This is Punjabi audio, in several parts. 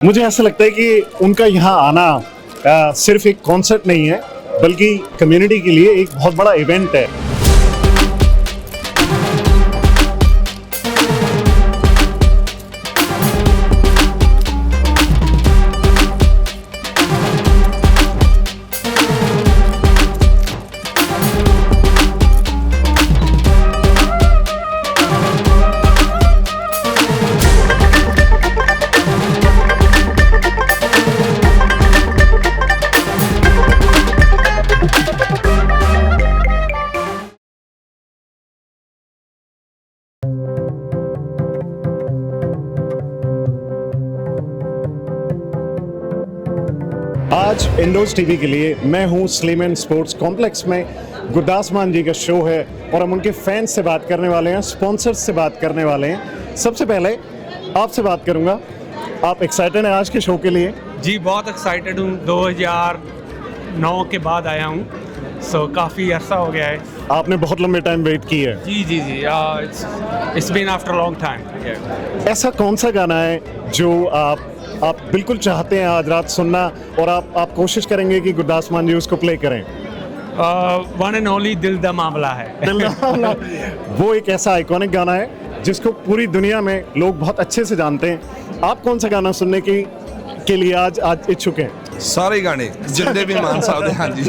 मुझे ऐसा लगता है कि उनका यहाँ आना सिर्फ एक कॉन्सर्ट नहीं है बल्कि कम्युनिटी के लिए एक बहुत बड़ा इवेंट है। आज इंडोज टीवी के लिए मैं हूं स्लीमन स्पोर्ट्स कॉम्प्लेक्स में। गुरदास मान जी का शो है और हम उनके फैंस से बात करने वाले हैं, स्पॉन्सर्स से बात करने वाले हैं। सबसे पहले आपसे बात करूंगा, आप एक्साइटेड हैं आज के शो के लिए? जी बहुत एक्साइटेड हूँ। 2009 के बाद आया हूँ, सो काफ़ी अर्सा हो गया है। आपने बहुत लंबे टाइम वेट की है। जी जी जी, it's been after long time. ऐसा कौन सा गाना है जो आप बिल्कुल चाहते हैं आज रात सुनना और आप कोशिश करेंगे कि गुरदास मान जी उसको प्ले करें? वन एंड ओनली दिल दा मामला है। दिल दा मामला वो एक ऐसा आइकॉनिक गाना है जिसको पूरी दुनिया में लोग बहुत अच्छे से जानते हैं। आप कौन सा गाना सुनने के लिए आज इच्छुक हैं? ਸਾਰੇ ਗਾਣੇ ਜਿੰਨੇ ਵੀ ਮਾਨ ਸਾਹਿਬ ਦੇ, ਹਾਂਜੀ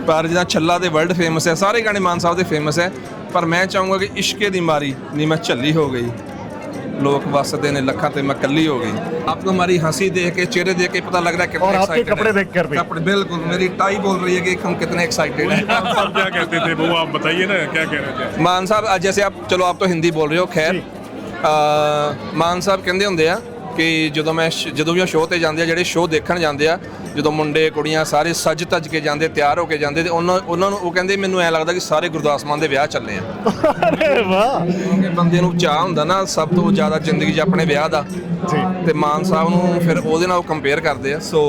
ਪਰ ਜਿਹੜਾ ਛੱਲਾ ਦੇ ਵਰਲਡ ਫੇਮਸ ਹੈ, ਸਾਰੇ ਗਾਣੇ ਮਾਨ ਸਾਹਿਬ ਦੇ ਫੇਮਸ ਹੈ, ਪਰ ਮੈਂ ਚਾਹੂੰਗਾ ਕਿ ਇਸ਼ਕੇ ਦੀ ਮਾਰੀ ਨੀ ਮੈਂ ਝੱਲੀ ਹੋ ਗਈ, लोग वसते ने लखा ते मैं कल्ली हो गई। आपको हमारी हंसी देख के, चेहरे देख के पता लग रहा है कितने और आपके कपड़े देखकर भी। कपड़े बिल्कुल, मेरी टाई बोल रही है कि हम कितने एक्साइटेड हैं। आप क्या कहते थे वो आप बताइए ना, क्या कह रहे थे? मान साहब आज जैसे आप, चलो आप तो हिंदी बोल रहे हो, खैर मान ਸਾਹਿਬ ਕਹਿੰਦੇ ਹੁੰਦੇ ਆ ਕਿ ਜਦੋਂ ਵੀ ਸ਼ੋਅ ਤੇ ਜਾਂਦੇ ਆ, ਜਿਹੜੇ ਸ਼ੋਅ ਦੇਖਣ ਜਾਂਦੇ ਆ, ਜਦੋਂ ਮੁੰਡੇ ਕੁੜੀਆਂ ਸਾਰੇ ਸੱਜ ਧੱਜ ਕੇ ਜਾਂਦੇ, ਤਿਆਰ ਹੋ ਕੇ ਜਾਂਦੇ, ਤੇ ਉਹਨਾਂ ਨੂੰ ਉਹ ਕਹਿੰਦੇ ਮੈਨੂੰ ਐਂ ਲੱਗਦਾ ਕਿ ਸਾਰੇ ਗੁਰਦਾਸ ਮਾਨ ਦੇ ਵਿਆਹ ਚੱਲੇ ਆ। ਅਰੇ ਵਾਹ! ਕਿਉਂਕਿ ਬੰਦੇ ਨੂੰ ਚਾਹ ਹੁੰਦਾ ਨਾ ਸਭ ਤੋਂ ਜ਼ਿਆਦਾ ਜ਼ਿੰਦਗੀ 'ਚ ਆਪਣੇ ਵਿਆਹ ਦਾ, ਤੇ ਮਾਨ ਸਾਹਿਬ ਨੂੰ ਫਿਰ ਉਹਦੇ ਨਾਲ ਕੰਪੇਅਰ ਕਰਦੇ ਆ। ਸੋ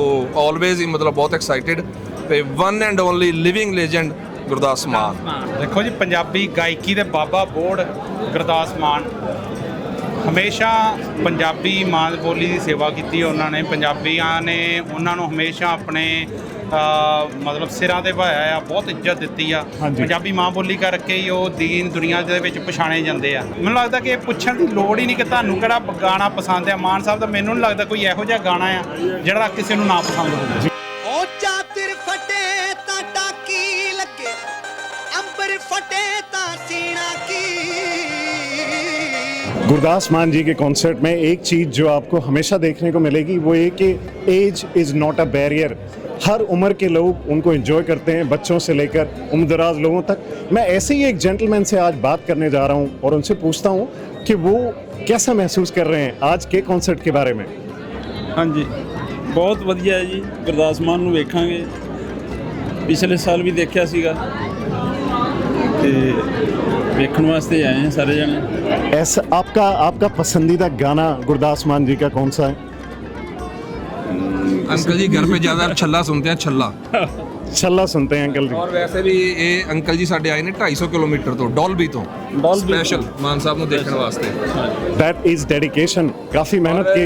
ਆਲਵੇਜ਼ ਹੀ ਮਤਲਬ ਬਹੁਤ ਐਕਸਾਈਟਿਡ, ਤੇ one and only living legend Gurdas Maan. ਦੇਖੋ ਜੀ, ਪੰਜਾਬੀ ਗਾਇਕੀ ਦੇ ਬਾਬਾ ਬੋੜ ਗੁਰਦਾਸ ਮਾਨ ਹਮੇਸ਼ਾ ਪੰਜਾਬੀ ਮਾਂ ਬੋਲੀ ਦੀ ਸੇਵਾ ਕੀਤੀ। ਉਹਨਾਂ ਨੇ, ਪੰਜਾਬੀਆਂ ਨੇ ਉਹਨਾਂ ਨੂੰ ਹਮੇਸ਼ਾ ਆਪਣੇ ਮਤਲਬ ਸਿਰਾਂ ਤੇ ਵਹਾਇਆ ਆ, ਬਹੁਤ ਇੱਜ਼ਤ ਦਿੱਤੀ ਆ। ਪੰਜਾਬੀ ਮਾਂ ਬੋਲੀ ਕਰਕੇ ਹੀ ਉਹ ਦੀਨ ਦੁਨੀਆ ਦੇ ਵਿੱਚ ਪਛਾਣੇ ਜਾਂਦੇ ਆ। ਮੈਨੂੰ ਲੱਗਦਾ ਕਿ ਇਹ ਪੁੱਛਣ ਦੀ ਲੋੜ ਹੀ ਨਹੀਂ ਕਿ ਤੁਹਾਨੂੰ ਕਿਹੜਾ ਗਾਣਾ ਪਸੰਦ ਆ ਮਾਨ ਸਾਹਿਬ ਦਾ। ਮੈਨੂੰ ਨਹੀਂ ਲੱਗਦਾ ਕੋਈ ਇਹੋ ਜਿਹਾ ਗਾਣਾ ਆ ਜਿਹੜਾ ਕਿਸੇ ਨੂੰ ਨਾ ਪਸੰਦ ਹੋਵੇ। ਉਹ ਚਾਦਰ ਫਟੇ ਤਾਂ ਟਾਕੀ ਲੱਗੇ, ਅੰਬਰ ਫਟੇ ਤਾਂ ਸੀਨਾ ਕੀ। गुरदास मान जी के कॉन्सर्ट में एक चीज़ जो आपको हमेशा देखने को मिलेगी वो ये कि age is not a barrier. हर उम्र के लोग उनको एंजॉय करते हैं, बच्चों से लेकर उम्रदराज लोगों तक। मैं ऐसे ही एक जेंटलमैन से आज बात करने जा रहा हूँ और उनसे पूछता हूँ कि वो कैसा महसूस कर रहे हैं आज के कॉन्सर्ट के बारे में। हाँ जी, बहुत वधिया है जी। गुरदास मान नूं वेखांगे, पिछले साल भी देखा सीगा ते वेखण वास्ते आए हैं सारे जने। ऐसा आपका पसंदीदा गाना गुरदास मान जी का कौन सा है? अंकल जी घर पे ज़्यादा छल्ला सुनते हैं, छल्ला छल्ला सुनते हैं अंकल जी। और वैसे भी ये अंकल जी साढ़े आए ने 250 किलोमीटर तो डॉल्बी तो स्पेशल मान ਸਾਹਿਬ ਨੂੰ ਦੇਖਣ ਵਾਸਤੇ। That is dedication, ਕਾਫੀ ਮਿਹਨਤ की।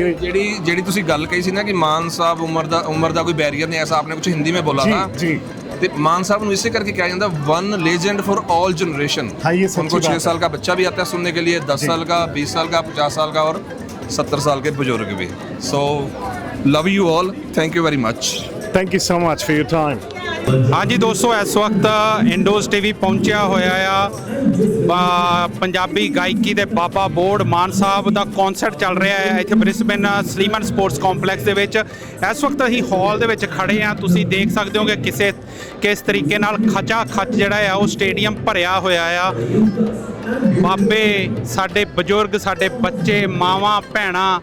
ਜਿਹੜੀ ਤੁਸੀਂ ਗੱਲ ਕਹੀ ਸੀ ਨਾ ਕਿ मान ਸਾਹਿਬ ਉਮਰ ਦਾ ਕੋਈ बैरियर नहीं, ऐसा आपने कुछ हिंदी में बोला था जी। ਤੇ मान साहब ਨੂੰ ਇਸੇ ਕਰਕੇ ਕਿਹਾ ਜਾਂਦਾ one legend for all generation. उनको 6 साल का बच्चा भी आता है सुनने के लिए, 10 साल का, 20 साल का, 50 साल का और 70 साल के बुजुर्ग भी। So love you all, thank you very much. Thank you so much for your time. ਹਾਂਜੀ ਦੋਸਤੋ, ਇਸ ਵਕਤ ਇੰਡੋਜ਼ ਟੀਵੀ ਪਹੁੰਚਿਆ ਹੋਇਆ ਆ। ਪੰਜਾਬੀ ਗਾਇਕੀ ਦੇ ਬਾਬਾ ਬੋੜ ਮਾਨ ਸਾਹਿਬ ਦਾ ਕੌਂਸਰਟ ਚੱਲ ਰਿਹਾ ਹੈ ਇੱਥੇ ਬ੍ਰਿਸਬਨ ਸਲੀਮਨ ਸਪੋਰਟਸ ਕੰਪਲੈਕਸ ਦੇ ਵਿੱਚ। ਇਸ ਵਕਤ ਅਸੀਂ ਹਾਲ ਦੇ ਵਿੱਚ ਖੜੇ ਆ। ਤੁਸੀਂ ਦੇਖ ਸਕਦੇ ਹੋ ਕਿ ਕਿਸ ਤਰੀਕੇ ਨਾਲ ਖਚਾ ਖਚ ਜਿਹੜਾ ਆ ਉਹ ਸਟੇਡੀਅਮ ਭਰਿਆ ਹੋਇਆ ਆ। ਬਾਬੇ, ਸਾਡੇ ਬਜ਼ੁਰਗ, ਸਾਡੇ ਬੱਚੇ, ਮਾਵਾਂ, ਭੈਣਾਂ,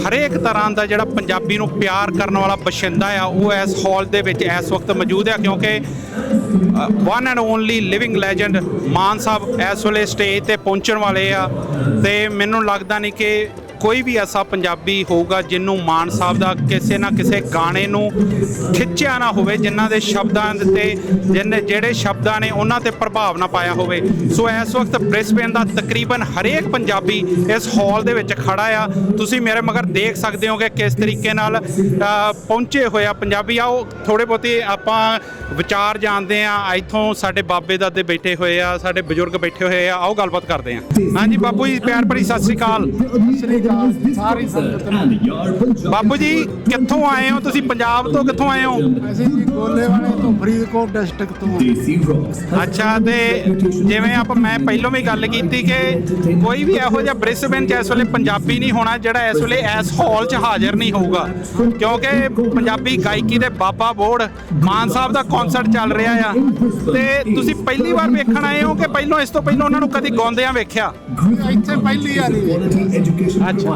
ਹਰੇਕ ਤਰ੍ਹਾਂ ਦਾ ਜਿਹੜਾ ਪੰਜਾਬੀ ਨੂੰ ਪਿਆਰ ਕਰਨ ਵਾਲਾ ਬਸ਼ਿੰਦਾ ਆ ਉਹ ਇਸ ਹਾਲ ਦੇ ਵਿੱਚ ਇਸ ਵਕਤ ਮੌਜੂਦ ਹੈ, ਕਿਉਂਕਿ one and only living legend Maan Sahib ਇਸ ਵੇਲੇ ਸਟੇਜ ਤੇ ਪਹੁੰਚਣ ਵਾਲੇ ਆ। ਤੇ ਮੈਨੂੰ ਲੱਗਦਾ ਨਹੀਂ ਕਿ ਕੋਈ ਵੀ ਐਸਾ ਪੰਜਾਬੀ ਹੋਊਗਾ ਜਿਹਨੂੰ ਮਾਨ ਸਾਹਿਬ ਦਾ ਕਿਸੇ ਨਾ ਕਿਸੇ ਗਾਣੇ ਨੂੰ ਖਿੱਚਿਆ ਨਾ ਹੋਵੇ, ਜਿਨ੍ਹਾਂ ਦੇ ਸ਼ਬਦਾਂ ਤੇ ਜਿਹੜੇ ਸ਼ਬਦਾਂ ਨੇ ਉਹਨਾਂ ਤੇ ਪ੍ਰਭਾਵ ਨਾ ਪਾਇਆ ਹੋਵੇ। ਸੋ ਇਸ ਵਕਤ ਬ੍ਰਿਸਬੇਨ ਦਾ ਤਕਰੀਬਨ ਹਰੇਕ ਪੰਜਾਬੀ ਇਸ ਹਾਲ ਦੇ ਵਿੱਚ ਖੜਾ ਆ। ਤੁਸੀਂ ਮੇਰੇ ਮਗਰ ਦੇਖ ਸਕਦੇ ਹੋ ਕਿ ਕਿਸ ਤਰੀਕੇ ਨਾਲ ਪਹੁੰਚੇ ਹੋਏ ਆ ਪੰਜਾਬੀ। ਆਓ ਥੋੜੇ ਬਹੁਤੇ ਆਪਾਂ ਵਿਚਾਰ ਜਾਣਦੇ ਆ। ਇੱਥੋਂ ਸਾਡੇ ਬਾਬੇ ਦਾਦੇ ਬੈਠੇ ਹੋਏ ਆ, ਸਾਡੇ ਬਜ਼ੁਰਗ ਬੈਠੇ ਹੋਏ ਆ, ਆਓ ਗੱਲਬਾਤ ਕਰਦੇ ਆ। ਹਾਂਜੀ ਬਾਪੂ ਜੀ, ਪਿਆਰ ਭਰੀ ਸਤਿ ਸ੍ਰੀ ਅਕਾਲ। ਸਾਰੀ ਸੰਗਤ ਨੂੰ। ਬਾਪੂ ਜੀ ਕਿੱਥੋਂ ਆਏ ਹੋ ਤੁਸੀਂ? ਪੰਜਾਬ ਤੋਂ ਕਿੱਥੋਂ ਆਏ ਹੋ? ਅਸੀਂ ਜੀ ਗੋਲੇਵਾਲੇ ਤੋਂ, ਫਰੀਦਕੋਟ ਡਿਸਟ੍ਰਿਕਟ ਤੋਂ। ਅੱਛਾ, ਤੇ ਜਿਵੇਂ ਮੈਂ ਪਹਿਲਾਂ ਵੀ ਗੱਲ ਕੀਤੀ ਕਿ ਕੋਈ ਵੀ ਇਹੋ ਜਿਹਾ ਬ੍ਰਿਸਬੇਨ 'ਚ ਇਸ ਵੇਲੇ ਪੰਜਾਬੀ ਨਹੀਂ ਹੋਣਾ ਜਿਹੜਾ ਇਸ ਵੇਲੇ ਇਸ ਹਾਲ 'ਚ ਹਾਜ਼ਰ ਨਹੀਂ ਹੋਊਗਾ, ਕਿਉਂਕਿ ਪੰਜਾਬੀ ਗਾਇਕੀ ਦੇ ਬਾਬਾ ਬੋੜ ਮਾਨ ਸਾਹਿਬ ਦਾ ਕਨਸਰਟ ਚੱਲ ਰਿਹਾ ਆ। ਤੇ ਤੁਸੀਂ ਪਹਿਲੀ ਵਾਰ ਵੇਖਣ ਆਏ ਹੋ ਕਿ ਪਹਿਲਾਂ ਇਸ ਤੋਂ ਪਹਿਲਾਂ ਉਹਨਾਂ ਨੂੰ ਕਦੀ ਗਾਉਂਦਿਆਂ ਵੇਖਿਆ? ਇੱਥੇ ਪਹਿਲੀ ਵਾਰੀ। ਅੱਛਾ,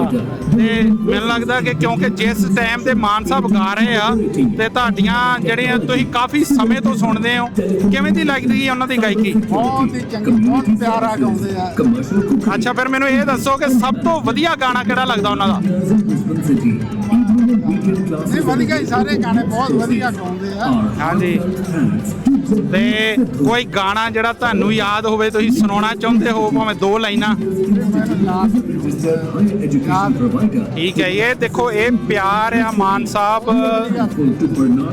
ਤੇ ਮੈਨੂੰ ਲੱਗਦਾ ਕਿ ਕਿਉਂਕਿ ਜਿਸ ਟਾਈਮ ਤੇ ਮਾਨ ਸਾਹਿਬ ਗਾ ਰਹੇ ਆ ਤੇ ਤੁਹਾਡੀਆਂ ਜਿਹੜੀਆਂ ਤੁਸੀਂ ਕਾਫੀ ਸਮੇਂ ਤੋਂ ਸੁਣਦੇ ਹੋ, ਕਿਵੇਂ ਦੀ ਲੱਗਦੀ ਹੈ ਉਹਨਾਂ ਦੀ ਗਾਇਕੀ? ਬਹੁਤ ਹੀ ਚੰਗੀ, ਬਹੁਤ ਪਿਆਰਾ ਗਾਉਂਦੇ ਆ। ਅੱਛਾ, ਫਿਰ ਮੈਨੂੰ ਇਹ ਦੱਸੋ ਕਿ ਸਭ ਤੋਂ ਵਧੀਆ ਗਾਣਾ ਕਿਹੜਾ ਲੱਗਦਾ ਉਹਨਾਂ ਦਾ? ਨਹੀਂ, ਵਧੀਆ ਹੀ, ਸਾਰੇ ਗਾਣੇ ਬਹੁਤ ਵਧੀਆ ਗਾਉਂਦੇ ਆ। ਹਾਂਜੀ, ਤੇ ਕੋਈ ਗਾਣਾ ਜਿਹੜਾ ਤੁਹਾਨੂੰ ਯਾਦ ਹੋਵੇ ਤੁਸੀਂ ਸੁਣਾਉਣਾ ਚਾਹੁੰਦੇ ਹੋ, ਭਾਵੇਂ 2 ਲਾਈਨਾਂ? ਠੀਕ ਹੈ, ਇਹ ਦੇਖੋ ਇਹ ਪਿਆਰ ਆ ਮਾਨ ਸਾਹਿਬ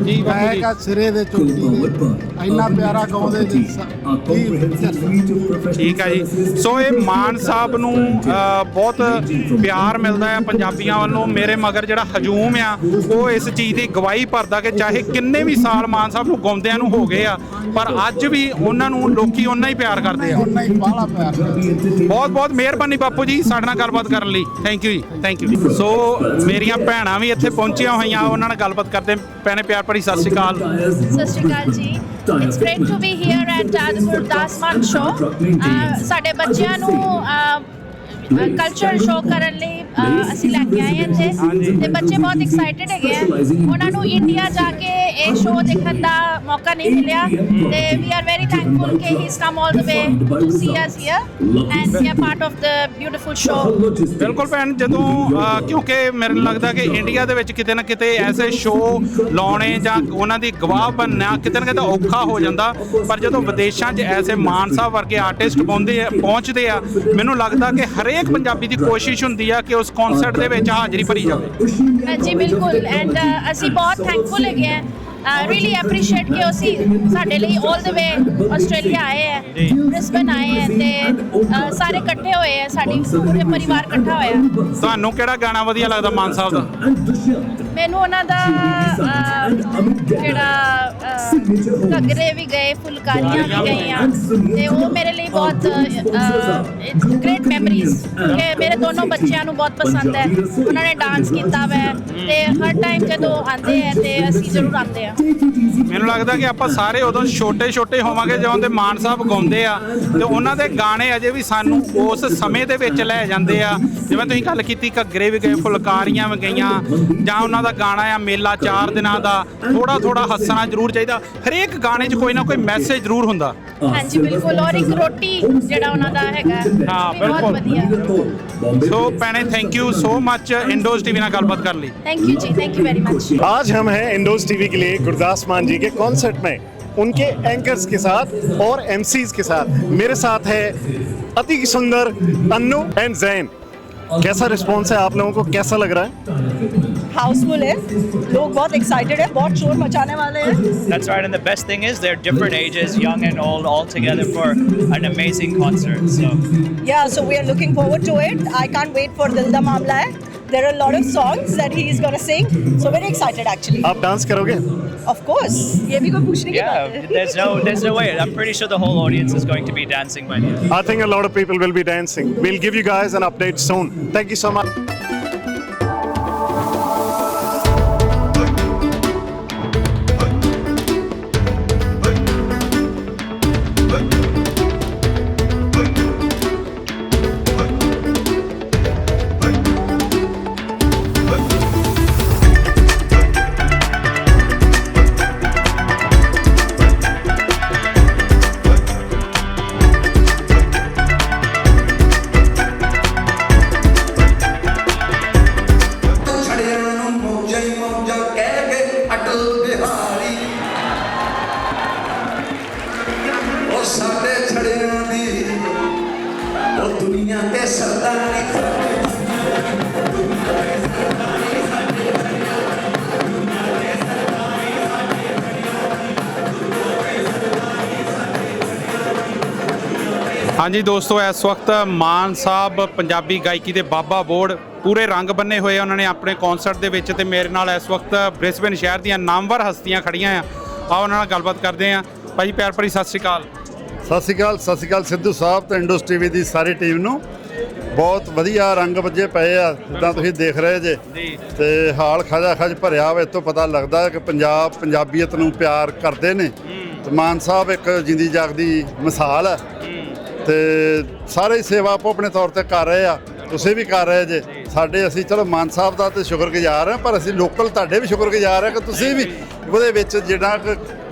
ਜੀ। ਮੈਂ ਸਿਰੇ ਦੇ ਚੁੱਕੀ ਇੰਨਾ ਪਿਆਰਾ ਗਾਉਂਦੇ ਜੀ। ਠੀਕ ਹੈ ਜੀ। ਸੋ ਇਹ ਮਾਨ ਸਾਹਿਬ ਨੂੰ ਬਹੁਤ ਪਿਆਰ ਮਿਲਦਾ ਹੈ ਪੰਜਾਬੀਆਂ ਵੱਲੋਂ। ਮੇਰੇ ਮਗਰ ਜਿਹੜਾ ਹਜੂਮ ਆ ਉਹ ਇਸ ਚੀਜ਼ ਦੀ ਗਵਾਹੀ ਭਰਦਾ ਕਿ ਚਾਹੇ ਕਿੰਨੇ ਵੀ ਸਾਲ ਮਾਨ ਸਾਹਿਬ ਨੂੰ ਗਾਉਂਦਿਆਂ ਨੂੰ ਹੋ ਗਏ ਆ, ਪਰ ਅੱਜ ਵੀ ਉਹਨਾਂ ਨੂੰ ਲੋਕੀ ਓਨਾ ਹੀ ਪਿਆਰ ਕਰਦੇ ਆ। ਬਹੁਤ ਬਹੁਤ ਮਿਹਰਬਾਨੀ ਬਾਪੂ ਜੀ ਸਾਡੇ ਨਾਲ ਗੱਲਬਾਤ ਕਰਨ ਲਈ। ਥੈਂਕ ਯੂ ਜੀ, ਥੈਂਕ ਯੂ। ਸੋ ਮੇਰੀਆਂ ਭੈਣਾਂ ਵੀ ਇੱਥੇ ਪਹੁੰਚੀਆਂ ਹੋਈਆਂ, ਉਹਨਾਂ ਨਾਲ ਗੱਲਬਾਤ ਕਰਦੇ। ਭੈਣੇ ਪਿਆਰ ਭਰੀ ਸਤਿ ਸ਼੍ਰੀ ਅਕਾਲ। ਸਤਿ ਸ਼੍ਰੀ ਅਕਾਲ ਜੀ। It's great to be here at the Gurdas Maan show. ਸਾਡੇ ਬੱਚਿਆਂ ਨੂੰ ਕਲਚਰ ਸ਼ੋਅ ਕਰਨ ਲਈ ਅਸੀਂ ਲੈ ਕੇ ਆਏ ਇੱਥੇ, ਤੇ ਬੱਚੇ ਬਹੁਤ ਐਕਸਾਈਟਿਡ ਹੈਗੇ ਆ। ਉਹਨਾਂ ਨੂੰ ਇੰਡੀਆ ਜਾ ਕੇ ਇਹ ਸ਼ੋਅ ਦੇਖਣ ਦਾ ਮੌਕਾ ਨਹੀਂ ਮਿਲਿਆ, ਤੇ ਵੀ ਆਰ ਵੈਰੀ ਥੈਂਕਫੁਲ ਕਿ he is come all the way to see us here and we are part of the beautiful show. ਬਿਲਕੁਲ ਭੈਣ, ਜਦੋਂ ਕਿਉਂਕਿ ਮੈਨੂੰ ਲੱਗਦਾ ਕਿ ਇੰਡੀਆ ਦੇ ਵਿੱਚ ਕਿਤੇ ਨਾ ਕਿਤੇ ਐਸੇ ਸ਼ੋਅ ਲਾਉਣੇ ਜਾਂ ਉਹਨਾਂ ਦੀ ਗਵਾਹ ਬਣਨਾ ਕਿਤੇ ਨਾ ਕਿਤੇ ਔਖਾ ਹੋ ਜਾਂਦਾ, ਪਰ ਜਦੋਂ ਵਿਦੇਸ਼ਾਂ 'ਚ ਐਸੇ ਮਾਨ ਸਾਹਿਬ ਵਰਗੇ ਆਰਟਿਸਟ ਪਹੁੰਚਦੇ ਆ, ਮੈਨੂੰ ਲੱਗਦਾ ਕਿ ਹਰੇਕ ਪੰਜਾਬੀ ਦੀ ਕੋਸ਼ਿਸ਼ ਹੁੰਦੀ ਆ ਕਿ ਉਸ ਕਨਸਰਟ ਦੇ ਵਿੱਚ ਹਾਜ਼ਰੀ ਭਰੀ ਜਾਵੇ। ਹਾਂਜੀ ਬਿਲਕੁਲ, ਐਂਡ ਅਸੀਂ ਬਹੁਤ ਥੈਂਕਫੁਲ ਹੈਗੇ ਆ। ਰੀਲੀ ਐਪਰੀਸ਼ੀਏਟ ਕਿ ਅਸੀਂ ਸਾਡੇ ਲਈ ਆਲ ਦ ਵੇ ਆਸਟ੍ਰੇਲੀਆ ਆਏ ਹੈ, ਬ੍ਰਿਸਬਨ ਆਏ ਹੈ, ਤੇ ਸਾਰੇ ਇਕੱਠੇ ਹੋਏ ਆ, ਸਾਡੀ ਪੂਰੇ ਪਰਿਵਾਰ ਇਕੱਠਾ ਹੋਇਆ। ਤੁਹਾਨੂੰ ਕਿਹੜਾ ਗਾਣਾ ਵਧੀਆ ਲੱਗਦਾ ਮਾਨ ਸਾਹਿਬ ਦਾ? ਮੈਨੂੰ ਉਹਨਾਂ ਦਾ ਜਿਹੜਾ ਘੱਗਰੇ ਵੀ ਗਏ, ਫੁਲਕਾਰੀਆਂ ਵੀ ਗਈਆਂ, ਤੇ ਉਹ ਮੇਰੇ ਲਈ ਬਹੁਤ ਗ੍ਰੇਟ ਮੈਮਰੀਜ਼, ਕਿ ਮੇਰੇ ਦੋਨੋਂ ਬੱਚਿਆਂ ਨੂੰ ਬਹੁਤ ਪਸੰਦ ਹੈ। ਉਹਨਾਂ ਨੇ ਡਾਂਸ ਕੀਤਾ ਵੈ, ਤੇ ਹਰ ਟਾਈਮ ਜਦੋਂ ਆਉਂਦੇ ਹੈ ਤੇ ਅਸੀਂ ਜ਼ਰੂਰ ਆਉਂਦੇ ਹਾਂ। ਮੈਨੂੰ ਲੱਗਦਾ ਕਿ ਆਪਾਂ ਸਾਰੇ ਉਦੋਂ ਛੋਟੇ ਹੋਵਾਂਗੇ ਜਦੋਂ ਤੇ ਮਾਨ ਸਾਹਿਬ ਗਾਉਂਦੇ ਆ, ਤੇ ਉਹਨਾਂ ਦੇ ਗਾਣੇ ਅਜੇ ਵੀ ਸਾਨੂੰ ਉਸ ਸਮੇਂ ਦੇ ਵਿੱਚ ਲੈ ਜਾਂਦੇ ਆ। ਜਿਵੇਂ ਤੁਸੀਂ ਗੱਲ ਕੀਤੀ ਘੱਗਰੇ ਵੀ ਗਏ, ਫੁਲਕਾਰੀਆਂ ਵੀ ਗਈਆਂ, ਜਾਂ ਉਹਨਾਂ ਦਾ ਗਾਣਾ ਆ ਮੇਲਾ 4 ਦਿਨਾਂ ਦਾ, ਥੋੜਾ ਹੱਸਣਾ ਜ਼ਰੂਰ ਚਾਹੀਦਾ। ਹਰੇਕ ਗਾਣੇ 'ਚ ਕੋਈ ਨਾ ਕੋਈ ਮੈਸੇਜ ਜ਼ਰੂਰ ਹੁੰਦਾ। ਹਾਂਜੀ ਬਿਲਕੁਲ, ਔਰ ਇੱਕ ਰੋਟੀ ਜਿਹੜਾ ਉਹਨਾਂ ਦਾ ਹੈਗਾ, ਹਾਂ ਬਹੁਤ ਵਧੀਆ। ਸੋ ਭੈਣੇ ਥੈਂਕ यू सो मच इंडोज टीवी ਨਾਲ ਗੱਲਬਾਤ ਕਰਨ ਲਈ। थैंक यू जी, थैंक यू वेरी मच। आज हम हैं इंडोज टीवी के लिए गुरदास मान जी के कॉन्सर्ट में, उनके एंकर्स के साथ और एमसीज के साथ। मेरे साथ है अति सुंदर अन्नू एंड जैन। कैसा रिस्पॉन्स है आप लोगों को, कैसा लग रहा है? हाउसफुल है, लोग बहुत एक्साइटेड है, बहुत शोर मचाने वाले हैं। That's right, and the best thing is they're different ages, young and old, all together for an amazing concert. So Yeah, so we are looking forward to it. I can't wait for Dil Da Mamla Hai. There are a lot of songs that he is going to sing, so very excited actually. आप डांस करोगे? Of course, ये भी कोई पूछने की बात yeah, है। there's no way. I'm pretty sure the whole audience is going to be dancing by now. I think a lot of people will be dancing. We'll give you guys an update soon. Thank you so much. ਮੌਜਾਂ ਮੌਜਾਂ ਕਹਿ ਕੇ ਅਟਲ ਬਿਹਾਰੀ ਉਹ ਸਾਡੇ ਛੜਿਆਂ ਦੀ ਉਹ ਦੁਨੀਆ ਤੇ ਸਰਦਾਰੀ ਹਾਂਜੀ ਦੋਸਤੋ, ਇਸ ਵਕਤ ਮਾਨ ਸਾਹਿਬ ਪੰਜਾਬੀ ਗਾਇਕੀ ਦੇ ਬਾਬਾ ਬੋੜ ਪੂਰੇ ਰੰਗ ਬੰਨੇ ਹੋਏ ਉਹਨਾਂ ਨੇ ਆਪਣੇ ਕੌਂਸਰਟ ਦੇ ਵਿੱਚ, ਤੇ ਮੇਰੇ ਨਾਲ ਇਸ ਵਕਤ ਬ੍ਰਿਸਬੇਨ ਸ਼ਹਿਰ ਦੀਆਂ ਨਾਮਵਰ ਹਸਤੀਆਂ ਖੜੀਆਂ ਆ। ਆਓ ਉਹਨਾਂ ਨਾਲ ਗੱਲਬਾਤ ਕਰਦੇ ਆ। ਭਾਜੀ ਪਿਆਰ ਭਰੀ ਸਤਿ ਸ਼੍ਰੀ ਅਕਾਲ। ਸਤਿ ਸ਼੍ਰੀ ਅਕਾਲ ਸਿੱਧੂ ਸਾਹਿਬ ਤੇ ਇੰਡੋਸ ਟੀਵੀ ਦੀ ਸਾਰੀ ਟੀਮ ਨੂੰ। ਬਹੁਤ ਵਧੀਆ ਰੰਗ ਵੱਜੇ ਪਏ ਆ ਜਿੱਦਾਂ ਤੁਸੀਂ ਦੇਖ ਰਹੇ ਜੇ, ਤੇ ਹਾਲ ਖਜਾ ਖਜ ਭਰਿਆ ਹੋਵੇ। ਤੋਂ ਪਤਾ ਲੱਗਦਾ ਕਿ ਪੰਜਾਬ ਪੰਜਾਬੀਅਤ ਨੂੰ ਪਿਆਰ ਕਰਦੇ ਨੇ, ਤੇ ਮਾਨ ਸਾਹਿਬ ਇੱਕ ਜਿੰਦੀ ਜਾਗਦੀ ਮਿਸਾਲ ਹੈ, ਤੇ ਸਾਰੇ ਸੇਵਾ ਆਪੋ ਆਪਣੇ ਤੌਰ ਤੇ ਕਰ ਰਹੇ ਆ। ਤੁਸੀਂ ਵੀ ਕਰ ਰਹੇ ਜੇ। ਸਾਡੇ ਅਸੀਂ ਚਲੋ ਮਾਨ ਸਾਹਿਬ ਦਾ ਤੇ ਸ਼ੁਕਰਗੁਜ਼ਾਰ ਹਾਂ, ਪਰ ਅਸੀਂ ਲੋਕਲ ਤੁਹਾਡੇ ਵੀ ਸ਼ੁਕਰਗੁਜ਼ਾਰ ਹਾਂ ਕਿ ਤੁਸੀਂ ਵੀ ਉਹਦੇ ਵਿੱਚ ਜਿਹੜਾ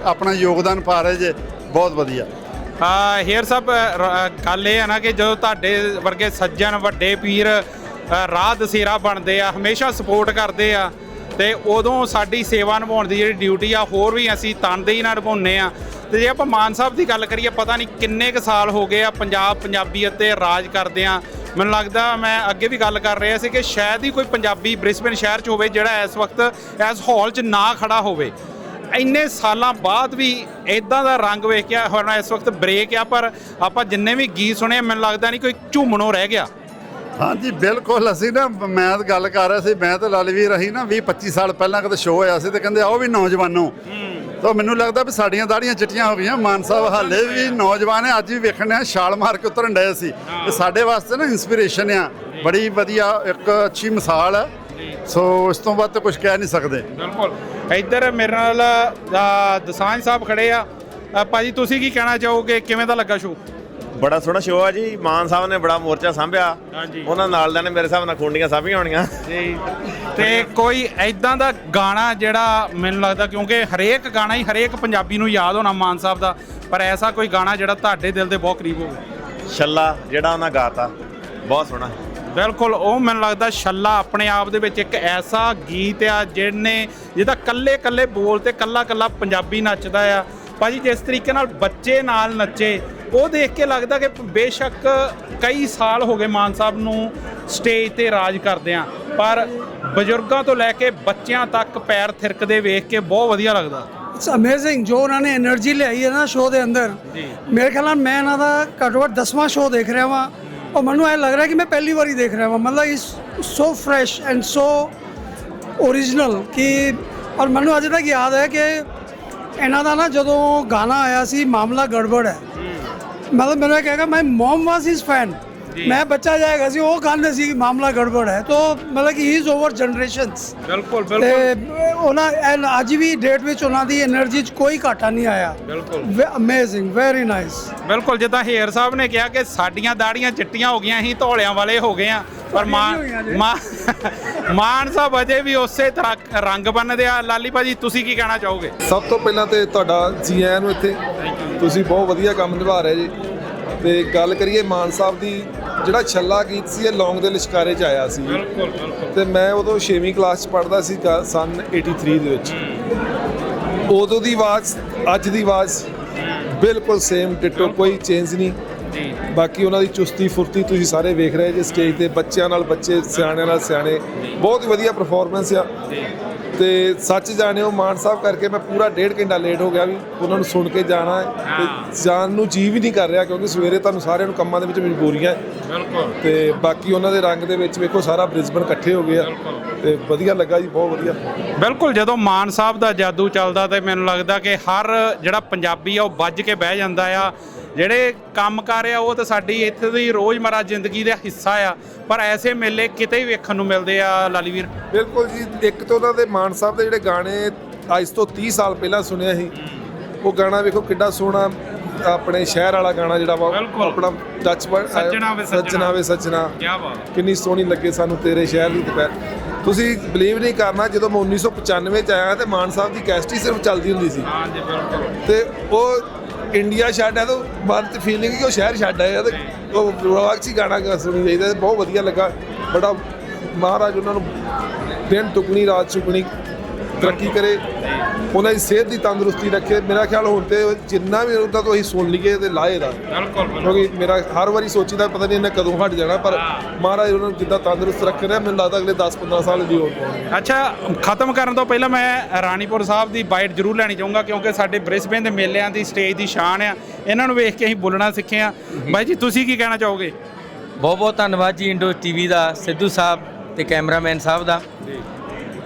ਆਪਣਾ ਯੋਗਦਾਨ ਪਾ ਰਹੇ ਜੇ। ਬਹੁਤ ਵਧੀਆ। ਹੇਅਰ ਸਾਹਿਬ, ਗੱਲ ਇਹ ਹੈ ਨਾ ਕਿ ਜਦੋਂ ਤੁਹਾਡੇ ਵਰਗੇ ਸੱਜਣ ਵੱਡੇ ਪੀਰ ਰਾਹ ਦਸੇਰਾ ਬਣਦੇ ਆ, ਹਮੇਸ਼ਾ ਸਪੋਰਟ ਕਰਦੇ ਆ, ਤੇ ਉਦੋਂ ਸਾਡੀ ਸੇਵਾ ਨਿਭਾਉਣ ਦੀ ਜਿਹੜੀ ਡਿਊਟੀ ਆ ਹੋਰ ਵੀ ਅਸੀਂ ਤਨਦੇਹੀ ਨਾਲ ਨਿਭਾਉਂਦੇ ਆ। ਤੇ ਜੇ ਆਪਾਂ ਮਾਨ ਸਾਹਿਬ ਦੀ ਗੱਲ ਕਰੀਏ, ਪਤਾ ਨਹੀਂ ਕਿੰਨੇ ਕੁ ਸਾਲ ਹੋ ਗਏ ਆ ਪੰਜਾਬੀਅਤ ਤੇ ਰਾਜ ਕਰਦੇ ਆ। ਮੈਨੂੰ ਲੱਗਦਾ, ਮੈਂ ਅੱਗੇ ਵੀ ਗੱਲ ਕਰ ਰਿਹਾ ਸੀ ਕਿ ਸ਼ਾਇਦ ਹੀ ਕੋਈ ਪੰਜਾਬੀ ਬ੍ਰਿਸਬੇਨ ਸ਼ਹਿਰ 'ਚ ਹੋਵੇ ਜਿਹੜਾ ਇਸ ਵਕਤ ਇਸ ਹਾਲ 'ਚ ਨਾ ਖੜਾ ਹੋਵੇ। ਇੰਨੇ ਸਾਲਾਂ ਬਾਅਦ ਵੀ ਇਦਾਂ ਦਾ ਰੰਗ ਵੇਖ ਕੇ ਹੁਣ ਇਸ ਵਕਤ ਬ੍ਰੇਕ ਆ, ਪਰ ਆਪਾਂ ਜਿੰਨੇ ਵੀ ਗੀਤ ਸੁਣੇ ਮੈਨੂੰ ਲੱਗਦਾ ਨਹੀਂ ਕੋਈ ਝੂਮਣੋਂ ਰਹਿ ਗਿਆ। ਹਾਂਜੀ ਬਿਲਕੁਲ। ਅਸੀਂ ਨਾ, ਮੈਂ ਤਾਂ ਗੱਲ ਕਰ ਰਿਹਾ ਸੀ, ਮੈਂ ਤਾਂ ਲਾਲੀਵੀਰ ਅਸੀਂ ਨਾ 20-25 ਸਾਲ ਪਹਿਲਾਂ ਕਦੇ ਸ਼ੋਅ ਹੋਇਆ ਸੀ, ਤੇ ਕਹਿੰਦੇ ਆਓ ਵੀ ਨੌਜਵਾਨੋ। ਤਾਂ ਮੈਨੂੰ ਲੱਗਦਾ ਵੀ ਸਾਡੀਆਂ ਦਾੜੀਆਂ ਚਿੱਟੀਆਂ ਹੋ ਗਈਆਂ। ਮਾਨ ਸਾਹਿਬ ਹਾਲੇ ਵੀ ਨੌਜਵਾਨ ਹੈ, ਅੱਜ ਵੀ ਵੇਖਣ ਆ ਛਾਲ ਮਾਰ ਕੇ ਉਤਰਨ ਡਏ ਸੀ। ਤੇ ਸਾਡੇ ਵਾਸਤੇ ਨਾ ਇੰਸਪੀਰੇਸ਼ਨ ਆ, ਬੜੀ ਵਧੀਆ ਇੱਕ ਅੱਛੀ ਮਿਸਾਲ ਹੈ। ਸੋ ਇਸ ਤੋਂ ਬਾਅਦ ਤਾਂ ਕੁਝ ਕਹਿ ਨਹੀਂ ਸਕਦੇ। ਬਿਲਕੁਲ। ਇੱਧਰ ਮੇਰੇ ਨਾਲ ਦਸਾਂਝ ਸਾਹਿਬ ਖੜੇ ਆ। ਭਾਜੀ ਤੁਸੀਂ ਕੀ ਕਹਿਣਾ ਚਾਹੋਗੇ, ਕਿਵੇਂ ਦਾ ਲੱਗਾ ਸ਼ੋਅ? ਬੜਾ ਸੋਹਣਾ ਸ਼ੋਅ ਆ ਜੀ। ਮਾਨ ਸਾਹਿਬ ਨੇ ਬੜਾ ਮੋਰਚਾ ਸਾਂਭਿਆ, ਉਹਨਾਂ ਨਾਲ ਦੇ ਨੇ ਮੇਰੇ ਹਿਸਾਬ ਨਾਲ ਖੁੰਡੀਆਂ ਸਾਂਭੀਆਂ ਹੋਣੀਆਂ ਜੀ। ਤੇ ਕੋਈ ਐਦਾਂ ਦਾ ਗਾਣਾ ਜਿਹੜਾ ਮੈਨੂੰ ਲੱਗਦਾ, ਕਿਉਂਕਿ ਹਰੇਕ ਗਾਣਾ ਹੀ ਹਰੇਕ ਪੰਜਾਬੀ ਨੂੰ ਯਾਦ ਹੋਣਾ ਮਾਨ ਸਾਹਿਬ ਦਾ, ਪਰ ਐਸਾ ਕੋਈ ਗਾਣਾ ਜਿਹੜਾ ਤੁਹਾਡੇ ਦਿਲ ਦੇ ਬਹੁਤ ਕਰੀਬ ਹੋਵੇ? ਛੱਲਾ ਜਿਹੜਾ ਉਹਨਾਂ ਗਾਤਾ, ਬਹੁਤ ਸੋਹਣਾ। ਬਿਲਕੁਲ। ਉਹ ਮੈਨੂੰ ਲੱਗਦਾ ਛੱਲਾ ਆਪਣੇ ਆਪ ਦੇ ਵਿੱਚ ਇੱਕ ਐਸਾ ਗੀਤ ਆ ਜਿਹਦਾ ਕੱਲੇ ਬੋਲ ਤੇ ਕੱਲਾ ਪੰਜਾਬੀ ਨੱਚਦਾ ਆ। ਭਾਜੀ ਜਿਸ ਤਰੀਕੇ ਨਾਲ ਬੱਚੇ ਨਾਲ ਨੱਚੇ, ਉਹ ਦੇਖ ਕੇ ਲੱਗਦਾ ਕਿ ਬੇਸ਼ੱਕ ਕਈ ਸਾਲ ਹੋ ਗਏ ਮਾਨ ਸਾਹਿਬ ਨੂੰ ਸਟੇਜ ਤੇ ਰਾਜ ਕਰਦਿਆਂ, ਪਰ ਬਜ਼ੁਰਗਾਂ ਤੋਂ ਲੈ ਕੇ ਬੱਚਿਆਂ ਤੱਕ ਪੈਰ ਥਿਰਕਦੇ ਵੇਖ ਕੇ ਬਹੁਤ ਵਧੀਆ ਲੱਗਦਾ। ਇਟਸ ਅਮੇਜ਼ਿੰਗ ਜੋ ਉਹਨਾਂ ਨੇ એનર્ਜੀ ਲਿਆਈ ਹੈ ਨਾ ਸ਼ੋਅ ਦੇ ਅੰਦਰ। ਮੇਰੇ ਖਿਆਲ ਨਾਲ ਮੈਂ ਇਹਨਾਂ ਦਾ ਘੱਟੋ ਘੱਟ 10ਵਾਂ ਸ਼ੋਅ ਦੇਖ ਰਿਹਾ ਵਾਂ, ਔਰ ਮੈਨੂੰ ਇਹ ਲੱਗ ਰਿਹਾ ਕਿ ਮੈਂ ਪਹਿਲੀ ਵਾਰੀ ਦੇਖ ਰਿਹਾ ਵਾਂ। ਮਤਲਬ ਇਸ ਸੋ ਫਰੈਸ਼ ਐਂਡ ਸੋ ਓਰੀਜਨਲ ਕਿ, ਔਰ ਮੈਨੂੰ ਅਜੇ ਤੱਕ ਯਾਦ ਹੈ ਕਿ ਇਹਨਾਂ ਦਾ ਨਾ ਜਦੋਂ ਗਾਣਾ ਆਇਆ ਸੀ ਮਾਮਲਾ ਗੜਬੜ ਹੈ, ਮਤਲਬ ਮੈਨੂੰ ਇਹ ਕਹੇਗਾ ਮਾਈ ਮਮ ਵਾਸ ਹਿਸ ਫੈਨ, ਮੈਂ ਬੱਚਾ ਜਾਏਗਾ ਸੀ ਉਹ ਗਾਣੇ ਸੀ ਮਾਮਲਾ ਗੜਬੜ ਹੈ। ਤੋ ਮਤਲਬ ਕਿ ਹੀ ਇਜ਼ ਓਵਰ ਜਨਰੇਸ਼ਨਸ। ਬਿਲਕੁਲ ਤੇ ਉਹਨਾਂ ਅੱਜ ਵੀ ਡੇਟ ਵਿੱਚ ਉਹਨਾਂ ਦੀ એનર્ਜੀ 'ਚ ਕੋਈ ਘਾਟਾ ਨਹੀਂ ਆਇਆ। ਬਿਲਕੁਲ ਅਮੇਜ਼ਿੰਗ, ਵੈਰੀ ਨਾਈਸ। ਬਿਲਕੁਲ। ਜਿੱਦਾਂ ਹੇਅਰ ਸਾਹਿਬ ਨੇ ਕਿਹਾ ਕਿ ਸਾਡੀਆਂ ਦਾੜੀਆਂ ਚਿੱਟੀਆਂ ਹੋ ਗਈਆਂ, ਅਸੀਂ ਧੌਲਿਆਂ ਵਾਲੇ ਹੋ ਗਏ ਆ, ਪਰ ਮਾਨ ਸਾਹਿਬ ਅਜੇ ਵੀ ਉਸੇ ਤਰ੍ਹਾਂ ਰੰਗ ਬੰਨਦੇ ਆ। ਲਾਲੀ ਭਾਜੀ ਤੁਸੀਂ ਕੀ ਕਹਿਣਾ ਚਾਹੋਗੇ? ਸਭ ਤੋਂ ਪਹਿਲਾਂ ਤੇ ਤੁਹਾਡਾ ਜੀ ਆਇਆਂ ਨੂੰ ਇੱਥੇ, ਤੁਸੀਂ ਬਹੁਤ ਵਧੀਆ ਕੰਮ ਨਿਭਾ ਰਹੇ ਜੀ। ਤੇ ਗੱਲ ਕਰੀਏ ਮਾਨ ਸਾਹਿਬ ਦੀ, ਜਿਹੜਾ ਛੱਲਾ ਗੀਤ ਸੀ ਇਹ ਲੌਂਗ ਦੇ ਲਿਸ਼ਕਾਰੇ 'ਚ ਆਇਆ ਸੀ। ਤੇ ਮੈਂ ਉਦੋਂ 6ਵੀਂ ਕਲਾਸ 'ਚ ਪੜ੍ਹਦਾ ਸੀ, ਸਨ 83 ਦੇ ਵਿੱਚ। ਉਦੋਂ ਦੀ ਆਵਾਜ਼ ਅੱਜ ਦੀ ਆਵਾਜ਼ ਬਿਲਕੁਲ ਸੇਮ ਡਿਟੋ, ਕੋਈ ਚੇਂਜ ਨਹੀਂ। ਬਾਕੀ ਉਹਨਾਂ ਦੀ ਚੁਸਤੀ ਫੁਰਤੀ ਤੁਸੀਂ ਸਾਰੇ ਵੇਖ ਰਹੇ ਜੇ ਸਟੇਜ ਤੇ, ਬੱਚਿਆਂ ਨਾਲ ਬੱਚੇ, ਸਿਆਣਿਆਂ ਨਾਲ ਸਿਆਣੇ, ਬਹੁਤ ਹੀ ਵਧੀਆ ਪਰਫਾਰਮੈਂਸ ਆ। ਤੇ ਸੱਚ ਜਾਣਿਓ ਮਾਨ ਸਾਹਿਬ ਕਰਕੇ ਮੈਂ ਪੂਰਾ 1.5 ਘੰਟਾ ਲੇਟ ਹੋ ਗਿਆ ਵੀ ਉਹਨਾਂ ਨੂੰ ਸੁਣ ਕੇ ਜਾਣਾ ਹੈ, ਤੇ ਜਾਣ ਨੂੰ ਜੀ ਵੀ ਨਹੀਂ ਕਰ ਰਿਹਾ, ਕਿਉਂਕਿ ਸਵੇਰੇ ਤੁਹਾਨੂੰ ਸਾਰਿਆਂ ਨੂੰ ਕੰਮਾਂ ਦੇ ਵਿੱਚ ਮਜਬੂਰੀਆਂ। ਤੇ ਬਾਕੀ ਉਹਨਾਂ ਦੇ ਰੰਗ ਦੇ ਵਿੱਚ ਵੇਖੋ ਸਾਰਾ ਬ੍ਰਿਸਬਨ ਇਕੱਠੇ ਹੋ ਗਏ ਆ, ਤੇ ਵਧੀਆ ਲੱਗਾ ਜੀ, ਬਹੁਤ ਵਧੀਆ। ਬਿਲਕੁਲ। ਜਦੋਂ ਮਾਨ ਸਾਹਿਬ ਦਾ ਜਾਦੂ ਚੱਲਦਾ ਤੇ ਮੈਨੂੰ ਲੱਗਦਾ ਕਿ ਹਰ ਜਿਹੜਾ ਪੰਜਾਬੀ ਆ ਉਹ ਵੱਜ ਕੇ ਬਹਿ ਜਾਂਦਾ ਆ। ਜਿਹੜੇ ਕੰਮ ਕਰ ਆ ਉਹ ਤਾਂ ਸਾਡੀ ਇੱਥੇ ਦੀ ਰੋਜ਼ਮਰਾ ਜ਼ਿੰਦਗੀ ਦਾ ਹਿੱਸਾ ਆ, ਪਰ ਐਸੇ ਮੇਲੇ ਕਿਤੇ ਹੀ ਵੇਖਣ ਨੂੰ ਮਿਲਦੇ ਆ। ਲਾਲੀ ਵੀਰ ਬਿਲਕੁਲ ਜੀ। ਇੱਕ ਤਾਂ ਉਹਨਾਂ ਦੇ ਮਾਨ ਸਾਹਿਬ ਦੇ ਜਿਹੜੇ ਗਾਣੇ ਅੱਜ ਤੋਂ 30 ਸਾਲ ਪਹਿਲਾਂ ਸੁਣਿਆ ਸੀ, ਉਹ ਗਾਣਾ ਵੇਖੋ ਕਿੱਡਾ ਸੋਹਣਾ, ਆਪਣੇ ਸ਼ਹਿਰ ਵਾਲਾ ਗਾਣਾ ਜਿਹੜਾ ਵਾ ਆਪਣਾ ਟੱਚ ਸੱਜਣਾ ਵੇ ਸੱਜਣਾ, ਕਿੰਨੀ ਸੋਹਣੀ ਲੱਗੇ ਸਾਨੂੰ ਤੇਰੇ ਸ਼ਹਿਰ ਦੀ ਦੁਪਹਿਰ। ਤੁਸੀਂ ਬਲੀਵ ਨਹੀਂ ਕਰਨਾ, ਜਦੋਂ ਮੈਂ 1995 'ਚ ਆਇਆ ਤੇ ਮਾਨ ਸਾਹਿਬ ਦੀ ਕੈਸਟ ਹੀ ਸਿਰਫ ਚੱਲਦੀ ਹੁੰਦੀ ਸੀ, ਤੇ ਉਹ ਇੰਡੀਆ ਛੱਡ ਹੈ ਤਾਂ ਮਨ 'ਚ ਫੀਲਿੰਗ ਕਿ ਉਹ ਸ਼ਹਿਰ ਛੱਡ ਆਇਆ, ਤੇ ਉਹ ਰੌਕ 'ਚ ਹੀ ਗਾਣਾ ਸੁਣੀ ਜਾਈਦਾ। ਬਹੁਤ ਵਧੀਆ ਲੱਗਾ, ਬੜਾ ਮਹਾਰਾਜ ਉਹਨਾਂ ਨੂੰ ਦਿਨ ਦੁੱਗਣੀ ਰਾਤ ਚੁਗਣੀ ਤਰੱਕੀ ਕਰੇ, ਉਹਨਾਂ ਦੀ ਸਿਹਤ ਦੀ ਤੰਦਰੁਸਤੀ ਰੱਖੇ। ਮੇਰਾ ਖਿਆਲ ਹੁਣ ਤੇ ਜਿੰਨਾ ਵੀ ਉਹਨਾਂ ਤੋਂ ਅਸੀਂ ਸੁਣ ਲਈਏ ਤੇ ਲਾਹੇ ਦਾ, ਕਿਉਂਕਿ ਮੇਰਾ ਹਰ ਵਾਰੀ ਸੋਚੀਦਾ ਪਤਾ ਨਹੀਂ ਇਹਨੇ ਕਦੋਂ ਹਟ ਜਾਣਾ, ਪਰ ਮਹਾਰਾਜ ਉਹਨਾਂ ਨੂੰ ਜਿੱਦਾਂ ਤੰਦਰੁਸਤ ਰੱਖ ਰਿਹਾ, ਮੈਨੂੰ ਲੱਗਦਾ ਅਗਲੇ 10-15 ਸਾਲ ਦੀ ਹੋਰ ਪਾਉਣਗੇ। ਅੱਛਾ, ਖਤਮ ਕਰਨ ਤੋਂ ਪਹਿਲਾਂ ਮੈਂ ਰਾਣੀਪੁਰ ਸਾਹਿਬ ਦੀ ਬਾਈਟ ਜ਼ਰੂਰ ਲੈਣੀ ਚਾਹੂੰਗਾ, ਕਿਉਂਕਿ ਸਾਡੇ ਬ੍ਰਿਸਬੇਨ ਦੇ ਮੇਲਿਆਂ ਦੀ ਸਟੇਜ ਦੀ ਸ਼ਾਨ ਆ, ਇਹਨਾਂ ਨੂੰ ਵੇਖ ਕੇ ਅਸੀਂ ਬੋਲਣਾ ਸਿੱਖੇ ਆ। ਬਾਈ ਜੀ, ਤੁਸੀਂ ਕੀ ਕਹਿਣਾ ਚਾਹੋਗੇ? ਬਹੁਤ ਬਹੁਤ ਧੰਨਵਾਦ ਜੀ ਇੰਡੋ TV ਦਾ, ਸਿੱਧੂ ਸਾਹਿਬ ਤੇ ਕੈਮਰਾਮੈਨ ਸਾਹਿਬ ਦਾ।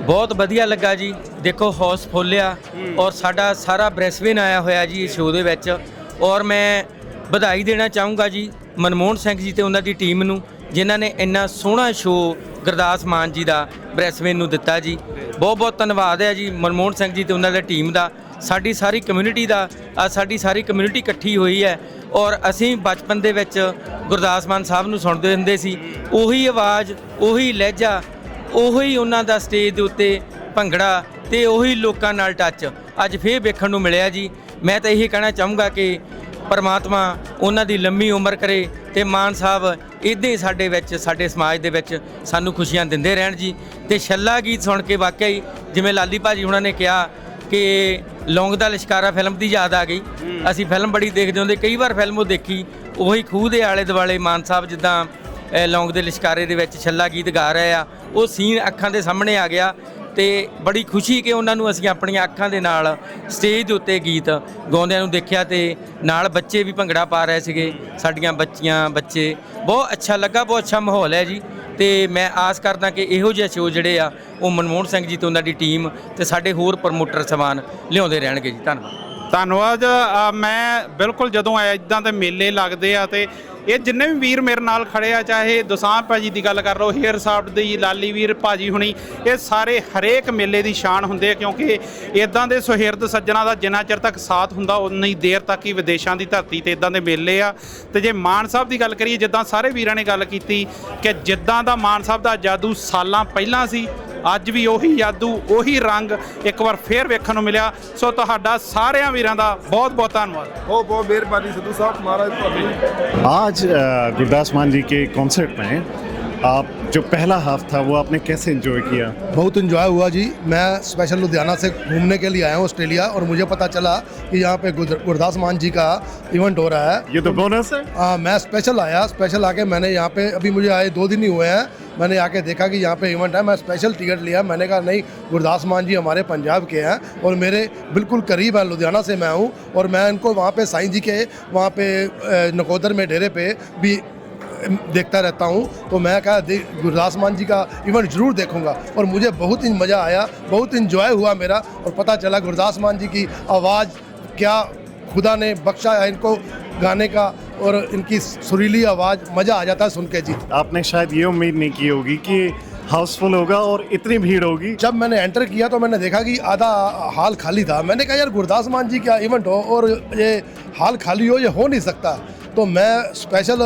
ਬਹੁਤ ਵਧੀਆ ਲੱਗਾ ਜੀ, ਦੇਖੋ ਹਾਊਸ ਫੁੱਲ ਆ, ਔਰ ਸਾਡਾ ਸਾਰਾ ਬ੍ਰਿਸਬੇਨ ਆਇਆ ਹੋਇਆ ਜੀ ਇਸ ਸ਼ੋਅ ਦੇ ਵਿੱਚ। ਔਰ ਮੈਂ ਵਧਾਈ ਦੇਣਾ ਚਾਹੂੰਗਾ ਜੀ ਮਨਮੋਹਨ ਸਿੰਘ ਜੀ ਤੇ ਉਹਨਾਂ ਦੀ ਟੀਮ ਨੂੰ, ਜਿਨ੍ਹਾਂ ਨੇ ਇੰਨਾ ਸੋਹਣਾ ਸ਼ੋਅ ਗੁਰਦਾਸ ਮਾਨ ਜੀ ਦਾ ਬ੍ਰਿਸਬੇਨ ਨੂੰ ਦਿੱਤਾ ਜੀ। ਬਹੁਤ ਬਹੁਤ ਧੰਨਵਾਦ ਹੈ ਜੀ ਮਨਮੋਹਨ ਸਿੰਘ ਜੀ ਤੇ ਉਹਨਾਂ ਦੀ ਟੀਮ ਦਾ, ਸਾਡੀ ਸਾਰੀ ਕਮਿਊਨਿਟੀ ਦਾ। ਸਾਡੀ ਸਾਰੀ ਕਮਿਊਨਿਟੀ ਇਕੱਠੀ ਹੋਈ ਹੈ, ਔਰ ਅਸੀਂ ਬਚਪਨ ਦੇ ਵਿੱਚ ਗੁਰਦਾਸ ਮਾਨ ਸਾਹਿਬ ਨੂੰ ਸੁਣਦੇ ਹੁੰਦੇ ਸੀ। ਉਹੀ ਆਵਾਜ਼, ਉਹੀ ਲਹਿਜਾ, ਉਹੀ ਉਹਨਾਂ ਦਾ ਸਟੇਜ ਦੇ ਉੱਤੇ ਭੰਗੜਾ ਤੇ ਉਹੀ ਲੋਕਾਂ ਨਾਲ ਟੱਚ ਅੱਜ ਫੇਰ ਵੇਖਣ ਨੂੰ ਮਿਲਿਆ ਜੀ। ਮੈਂ ਤਾਂ ਇਹੀ ਕਹਿਣਾ ਚਾਹੂੰਗਾ ਕਿ ਪਰਮਾਤਮਾ ਉਹਨਾਂ ਦੀ ਲੰਮੀ ਉਮਰ ਕਰੇ ਤੇ ਮਾਨ ਸਾਹਿਬ ਇੱਦਾਂ ਹੀ ਸਾਡੇ ਵਿੱਚ, ਸਾਡੇ ਸਮਾਜ ਦੇ ਵਿੱਚ ਸਾਨੂੰ ਖੁਸ਼ੀਆਂ ਦਿੰਦੇ ਰਹਿਣ ਜੀ। ਤੇ ਛੱਲਾ ਗੀਤ ਸੁਣ ਕੇ ਵਾਕਿਆ ਹੀ ਜਿਵੇਂ ਲਾਲੀ ਭਾਜੀ ਉਹਨਾਂ ਨੇ ਕਿਹਾ ਕਿ ਲੌਂਗ ਦਾ ਲਿਸ਼ਕਾਰਾ ਫਿਲਮ ਦੀ ਯਾਦ ਆ ਗਈ। ਅਸੀਂ ਫਿਲਮ ਬੜੀ ਦੇਖਦੇ ਹੁੰਦੇ, ਕਈ ਵਾਰ ਫਿਲਮ ਉਹ ਦੇਖੀ, ਉਹੀ ਖੂਹ ਦੇ ਆਲੇ ਦੁਆਲੇ ਮਾਨ ਸਾਹਿਬ ਜਿੱਦਾਂ ਲੌਂਗ ਦੇ ਲਿਸ਼ਕਾਰੇ ਦੇ ਵਿੱਚ ਛੱਲਾ ਗੀਤ ਗਾ ਰਹੇ ਆ, ਉਹ ਸੀਨ ਅੱਖਾਂ ਦੇ ਸਾਹਮਣੇ ਆ ਗਿਆ ਤੇ ਬੜੀ ਖੁਸ਼ੀ ਕਿ ਉਹਨਾਂ ਨੂੰ ਅਸੀਂ ਆਪਣੀਆਂ ਅੱਖਾਂ ਦੇ ਨਾਲ ਸਟੇਜ ਦੇ ਉੱਤੇ ਗੀਤ ਗਾਉਂਦਿਆਂ ਨੂੰ ਦੇਖਿਆ ਤੇ ਨਾਲ ਬੱਚੇ ਵੀ ਭੰਗੜਾ ਪਾ ਰਹੇ ਸੀਗੇ, ਸਾਡੀਆਂ ਬੱਚੀਆਂ ਬੱਚੇ। ਬਹੁਤ ਅੱਛਾ ਲੱਗਾ, ਬਹੁਤ ਅੱਛਾ ਮਾਹੌਲ ਹੈ ਜੀ। ਤੇ ਮੈਂ ਆਸ ਕਰਦਾ ਕਿ ਇਹੋ ਜਿਹੇ ਸ਼ੋਅ ਜਿਹੜੇ ਆ ਉਹ ਮਨਮੋਹਨ ਸਿੰਘ ਜੀ ਤੇ ਉਹਨਾਂ ਦੀ ਟੀਮ ਤੇ ਸਾਡੇ ਹੋਰ ਪ੍ਰਮੋਟਰ ਸਮਾਨ ਲਿਆਉਂਦੇ ਰਹਿਣਗੇ ਜੀ। ਧੰਨਵਾਦ। ਮੈਂ ਬਿਲਕੁਲ ਜਦੋਂ ਇੱਦਾਂ ਦੇ ਮੇਲੇ ਲੱਗਦੇ ਆ ਤੇ ਇਹ ਜਿੰਨੇ ਵੀ ਵੀਰ ਮੇਰੇ ਨਾਲ ਖੜੇ ਆ, ਚਾਹੇ ਦੁਸਾਂਝ ਭਾਜੀ ਦੀ ਗੱਲ ਕਰ ਲਓ, ਹੇਅਰ ਸਾਫਟ ਦੀ ਲਾਲੀ ਵੀਰ ਭਾਜੀ ਹੁਣੀ, ਇਹ ਸਾਰੇ ਹਰੇਕ ਮੇਲੇ ਦੀ ਸ਼ਾਨ ਹੁੰਦੇ ਆ, ਕਿਉਂਕਿ ਇਦਾਂ ਦੇ ਸੁਹਿਰਦ ਸੱਜਣਾ ਦਾ ਜਿੰਨਾ ਚਿਰ ਤੱਕ ਸਾਥ ਹੁੰਦਾ ਉਨੀ ਦੇਰ ਤੱਕ ਹੀ ਵਿਦੇਸ਼ਾਂ ਦੀ ਧਰਤੀ ਤੇ ਇਦਾਂ ਦੇ ਮੇਲੇ ਆ। ਤੇ ਜੇ ਮਾਨ ਸਾਹਿਬ ਦੀ ਗੱਲ ਕਰੀਏ, ਜਿੱਦਾਂ ਸਾਰੇ ਵੀਰਾਂ ਨੇ ਗੱਲ ਕੀਤੀ ਕਿ ਜਿੱਦਾਂ ਦਾ ਮਾਨ ਸਾਹਿਬ ਦਾ ਜਾਦੂ ਸਾਲਾਂ ਪਹਿਲਾਂ ਸੀ, ਅੱਜ ਵੀ ਉਹੀ ਜਾਦੂ, ਉਹੀ ਰੰਗ ਇੱਕ ਵਾਰ ਫੇਰ ਵੇਖਣ ਨੂੰ ਮਿਲਿਆ। ਸੋ ਤੁਹਾਡਾ ਸਾਰਿਆਂ ਵੀਰਾਂ ਦਾ ਬਹੁਤ ਬਹੁਤ ਧੰਨਵਾਦ। ਬਹੁਤ ਬਹੁਤ ਮਿਹਰਬਾਨੀ ਸਿੱਧੂ ਸਾਹਿਬ, ਮਹਾਰਾਜ ਤੁਹਾਡੀ। आज गुरदास मान जी के कॉन्सर्ट में आप जो पहला हाफ था वो आपने कैसे एंजॉय किया? बहुत एंजॉय हुआ जी। मैं स्पेशल लुधियाना से घूमने के लिए आया हूँ ऑस्ट्रेलिया, और मुझे पता चला कि यहाँ पे गुरदास मान जी का इवेंट हो रहा है। ये तो बोनस है। हाँ, मैं स्पेशल आया, स्पेशल आके मैंने यहाँ पे, अभी मुझे आए 2 दिन ही हुए हैं, मैंने आके देखा कि यहाँ पे इवेंट है। मैं स्पेशल टिकट लिया, मैंने कहा नहीं, गुरदास मान जी हमारे पंजाब के हैं और मेरे बिल्कुल करीब है, लुधियाना से मैं हूँ, और मैं इनको वहाँ पे साईं जी के वहाँ पे नकोदर में डेरे पे भी देखता रहता हूँ। तो मैं कहा गुरदास मान जी का इवेंट ज़रूर देखूँगा, और मुझे बहुत ही मज़ा आया, बहुत इन्जॉय हुआ मेरा। और पता चला गुरदास मान जी की आवाज़ क्या खुदा ने बख्शा है इनको गाने का, और इनकी सुरीली आवाज़, मज़ा आ जाता है सुन के जी। आपने शायद ये उम्मीद नहीं की होगी कि हाउसफुल होगा और इतनी भीड़ होगी। जब मैंने एंटर किया तो मैंने देखा कि आधा हॉल खाली था। मैंने कहा यार गुरदास मान जी का इवेंट हो और ये हॉल खाली हो, ये हो नहीं सकता। तो मैं स्पेशल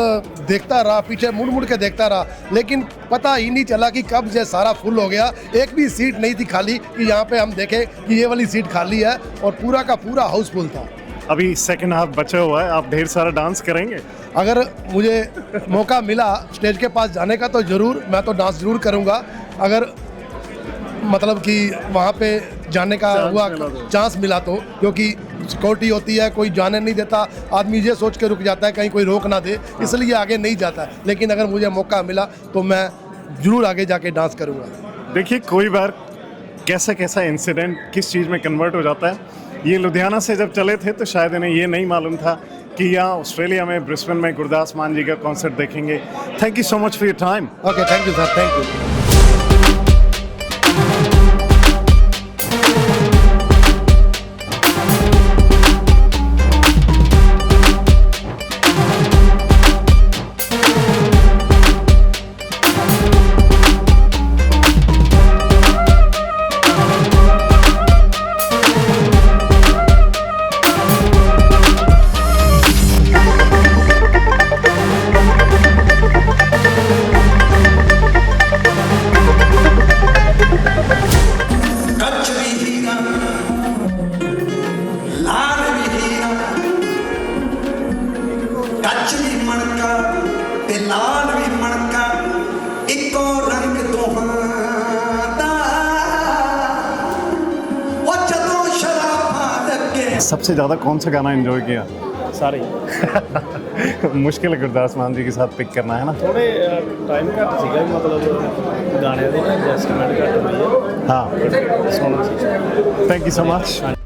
देखता रहा, पीछे मुड़ मुड़ के देखता रहा, लेकिन पता ही नहीं चला कि कब ये सारा फुल हो गया। एक भी सीट नहीं थी खाली कि यहाँ पे हम देखें कि ये वाली सीट खाली है, और पूरा का पूरा हाउस फुल था। अभी सेकंड हाफ बचा हुआ है, आप ढेर सारा डांस करेंगे? अगर मुझे मौका मिला स्टेज के पास जाने का तो ज़रूर, मैं तो डांस ज़रूर करूँगा। अगर मतलब कि वहाँ पे जाने का हुआ चांस मिला तो, क्योंकि सिक्योरिटी होती है, कोई जाने नहीं देता, आदमी ये सोच के रुक जाता है कहीं कोई रोक ना दे, इसलिए आगे नहीं जाता है। लेकिन अगर मुझे मौका मिला तो मैं ज़रूर आगे जाके डांस करूँगा। देखिए, कोई बार कैसा कैसा इंसिडेंट किस चीज़ में कन्वर्ट हो जाता है। ये लुधियाना से जब चले थे तो शायद इन्हें ये नहीं मालूम था कि यहाँ ऑस्ट्रेलिया में ब्रिस्बेन में गुरदास मान जी का कॉन्सर्ट देखेंगे। Thank you so much for your time. Okay, thank you sir, thank you. सबसे ज़्यादा कौन सा गाना एंजॉय किया? सारे मुश्किल है गुरदास मान जी के साथ पिक करना, है ना? थोड़े टाइम घट सीगा मतलब गाने ਦੇ ਐਡਜਸਟਮੈਂਟ ਘੱਟ ਹੋਈ ਹੈ हाँ, ਸੋਹਣਾ ਸੀ। Thank you so much.